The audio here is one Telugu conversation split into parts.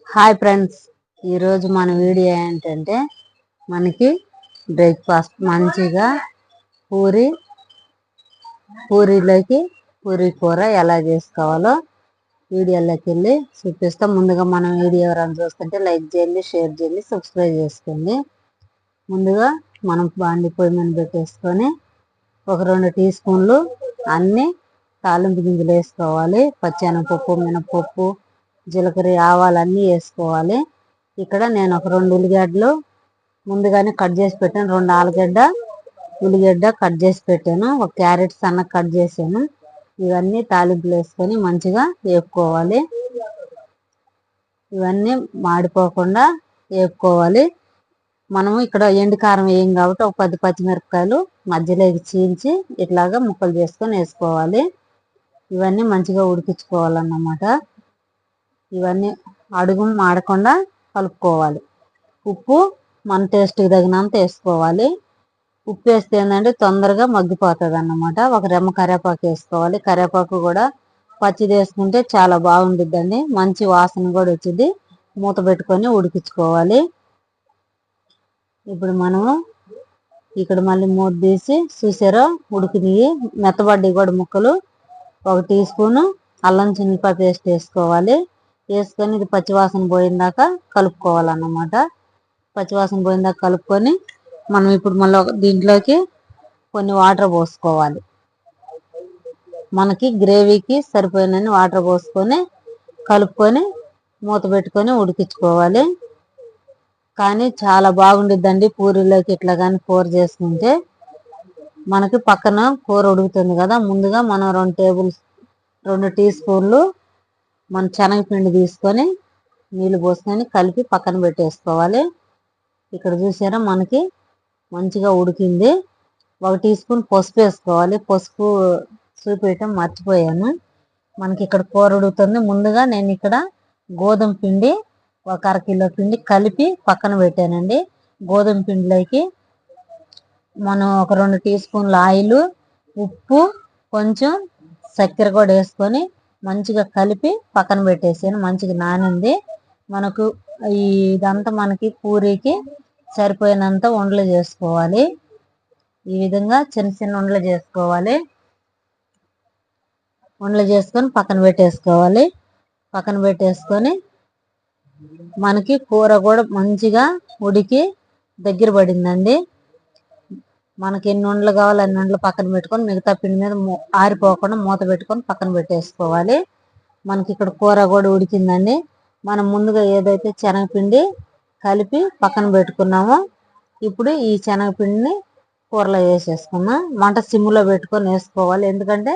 హాయ్ ఫ్రెండ్స్, ఈరోజు మన వీడియో ఏంటంటే మనకి బ్రేక్ఫాస్ట్ మంచిగా పూరీలోకి పూరీ కూర ఎలా చేసుకోవాలో వీడియోలోకి వెళ్ళి చూపిస్తాం. ముందుగా మనం వీడియో ఎవరైనా చూస్తుంటే లైక్ చేయండి, షేర్ చేయండి, సబ్స్క్రైబ్ చేసుకోండి. ముందుగా మనం బాండి పొయ్యి మీద పెట్టేసుకొని ఒక 2 టీ స్పూన్లు అన్ని తాలింపు గింజలు వేసుకోవాలి. పచ్చెనగపప్పు, మినపప్పు, జీలకర్ర, ఆవాలన్నీ వేసుకోవాలి. ఇక్కడ నేను ఒక 2 ఉల్లిగడ్డలు ముందుగానే కట్ చేసి పెట్టాను. 2 ఉల్లిగడ్డ కట్ చేసి పెట్టాను. ఒక క్యారెట్ సన్నగా కట్ చేసాను. ఇవన్నీ తాలింపులు వేసుకొని మంచిగా వేపుకోవాలి. ఇవన్నీ మాడిపోకుండా వేపుకోవాలి. మనము ఇక్కడ ఎండు కారం వేయం కాబట్టి ఒక 10 పచ్చిమిరపకాయలు మధ్యలోకి చీల్చి ఇట్లాగా ముక్కలు చేసుకొని వేసుకోవాలి. ఇవన్నీ మంచిగా ఉడికించుకోవాలన్నమాట. ఇవన్నీ అడుగు మాడకుండా కలుపుకోవాలి. ఉప్పు మన టేస్ట్కి తగినంత వేసుకోవాలి. ఉప్పు వేస్తే ఏంటంటే తొందరగా మగ్గిపోతుంది అన్నమాట. ఒక రెమ్మ కరివేపాకు వేసుకోవాలి. కరివేపాకు కూడా పచ్చిది వేసుకుంటే చాలా బాగుండిద్దండి, మంచి వాసన కూడా వచ్చింది. మూత పెట్టుకొని ఉడికించుకోవాలి. ఇప్పుడు మనము ఇక్కడ మళ్ళీ మూత తీసి చూసారో ఉడికినవి మెత్తబడ్డి కూడా ముక్కలు. 1 టీ స్పూను అల్లం చిన్నిపాయ పేస్ట్ వేసుకోవాలి. వేసుకొని ఇది పచ్చివాసన పోయిందాక కలుపుకోవాలన్నమాట. పచ్చివాసన పోయిందాక కలుపుకొని మనం ఇప్పుడు మళ్ళీ దీంట్లోకి కొన్ని వాటర్ పోసుకోవాలి. మనకి గ్రేవీకి సరిపోయినన్ని వాటర్ పోసుకొని కలుపుకొని మూత పెట్టుకొని ఉడికించుకోవాలి. కానీ చాలా బాగుండిద్దండి పూరీలోకి ఇట్లా కానీ కూర చేసుకుంటే. మనకి పక్కన కూర ఉడుకుతుంది కదా, ముందుగా మనం 2 టీ స్పూన్లు మన శనగపిండి తీసుకొని నీళ్ళు పోసుకొని కలిపి పక్కన పెట్టేసుకోవాలి. ఇక్కడ చూసారా మనకి మంచిగా ఉడికింది. 1 టీ స్పూన్ పసుపు వేసుకోవాలి. పసుపు చూపించడం మర్చిపోయాను. మనకి ఇక్కడ కూర ఉడుకుతుంది. ముందుగా నేను ఇక్కడ గోధుమ పిండి 1 అరకిలో పిండి కలిపి పక్కన పెట్టానండి. గోధుమ పిండిలోకి మనం ఒక 2 టీ స్పూన్ల ఆయిల్, ఉప్పు, కొంచెం చక్కెర కూడా వేసుకొని మంచిగా కలిపి పక్కన పెట్టేసాను. మంచిగా నానింది. మనకు ఇదంతా మనకి పూరీకి సరిపోయినంత ఉండలు చేసుకోవాలి. ఈ విధంగా చిన్న చిన్న ఉండలు చేసుకోవాలి. ఉండలు చేసుకొని పక్కన పెట్టేసుకోవాలి. పక్కన పెట్టేసుకొని మనకి కూర కూడా మంచిగా ఉడికి దగ్గర పడిందండి. మనకి ఎన్ని ఉండలు కావాలి అన్ని ఉండలు పక్కన పెట్టుకొని మిగతా పిండి మీద ఆరిపోకుండా మూత పెట్టుకొని పక్కన పెట్టేసుకోవాలి. మనకి ఇక్కడ కూర కూడా ఉడికిందండి. మనం ముందుగా ఏదైతే శనగపిండి కలిపి పక్కన పెట్టుకున్నామో ఇప్పుడు ఈ శనగపిండిని కూరలో వేసేసుకున్నాం. మంట సిమ్లో పెట్టుకొని వేసుకోవాలి. ఎందుకంటే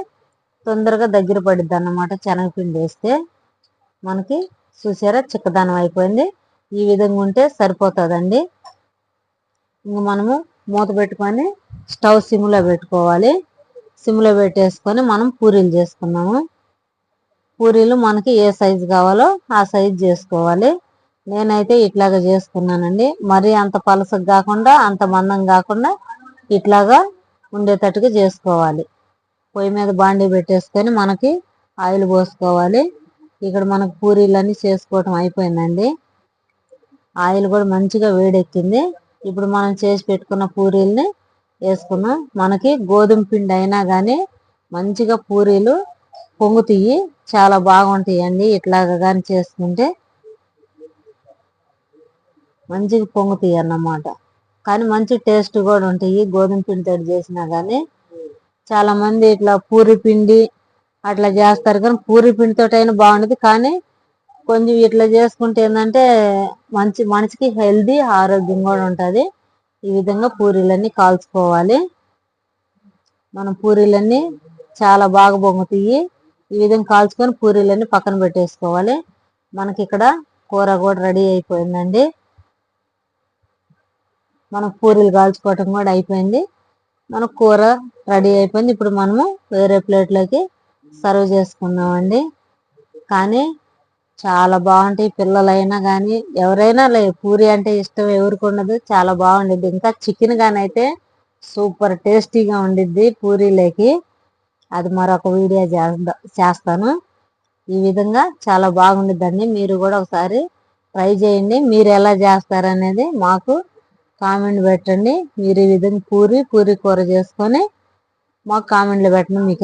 తొందరగా దగ్గర పడిద్ది అన్నమాట. శనగపిండి వేస్తే మనకి చూసారా చిక్కదనం అయిపోయింది. ఈ విధంగా ఉంటే సరిపోతుందండి. ఇంక మనము మూత పెట్టుకొని స్టవ్ సిమ్లో పెట్టుకోవాలి. సిమ్లో పెట్టేసుకొని మనం పూరీలు చేసుకున్నాము. పూరీలు మనకి ఏ సైజు కావాలో ఆ సైజు చేసుకోవాలి. నేనైతే ఇట్లాగా చేసుకున్నానండి. మరీ అంత పలసగా కాకుండా అంత మందం కాకుండా ఇట్లాగా ఉండేటట్టుగా చేసుకోవాలి. పొయ్యి మీద బాండీ పెట్టేసుకొని మనకి ఆయిల్ పోసుకోవాలి. ఇక్కడ మనకు పూరీలన్నీ చేసుకోవటం అయిపోయిందండి. ఆయిల్ కూడా మంచిగా వేడెక్కింది. ఇప్పుడు మనం చేసి పెట్టుకున్న పూరీల్ని వేసుకున్నాం. మనకి గోధుమ పిండి అయినా కానీ మంచిగా పూరీలు పొంగుతాయి, చాలా బాగుంటాయండి. ఇట్లాగా కానీ చేసుకుంటే మంచిగా పొంగుతాయి అన్నమాట. కానీ మంచి టేస్ట్ కూడా ఉంటాయి గోధుమ పిండితో చేసినా కానీ. చాలా మంది ఇట్లా పూరి పిండి అట్లా చేస్తారు, కానీ పూరి పిండితో అయినా బాగుంటుంది. కానీ కొంచెం ఇట్లా చేసుకుంటే ఏంటంటే మనిషికి హెల్దీ, ఆరోగ్యం కూడా ఉంటుంది. ఈ విధంగా పూరీలన్నీ కాల్చుకోవాలి. మన పూరీలన్నీ చాలా బాగా పొంగుతాయి. ఈ విధంగా కాల్చుకొని పూరీలన్నీ పక్కన పెట్టేసుకోవాలి. మనకి ఇక్కడ కూర కూడా రెడీ అయిపోయిందండి. మనకు పూరీలు కాల్చుకోవటం కూడా అయిపోయింది. మనకు కూర రెడీ అయిపోయింది. ఇప్పుడు మనము వేరే ప్లేట్లోకి సర్వ్ చేసుకున్నామండి. కానీ చాలా బాగుంటాయి. పిల్లలైనా కానీ ఎవరైనా పూరి అంటే ఇష్టం ఎవరికి ఉండదు, చాలా బాగుండిద్ది. ఇంకా చికెన్ కానీ అయితే సూపర్ టేస్టీగా ఉండిద్ది పూరీలోకి. అది మరొక వీడియో చేస్తాను. ఈ విధంగా చాలా బాగుండిద్దండి. మీరు కూడా ఒకసారి ట్రై చేయండి. మీరు ఎలా చేస్తారనేది మాకు కామెంట్ పెట్టండి. మీరు ఈ విధంగా పూరి కూర చేసుకొని మాకు కామెంట్లు పెట్టండి. మీకు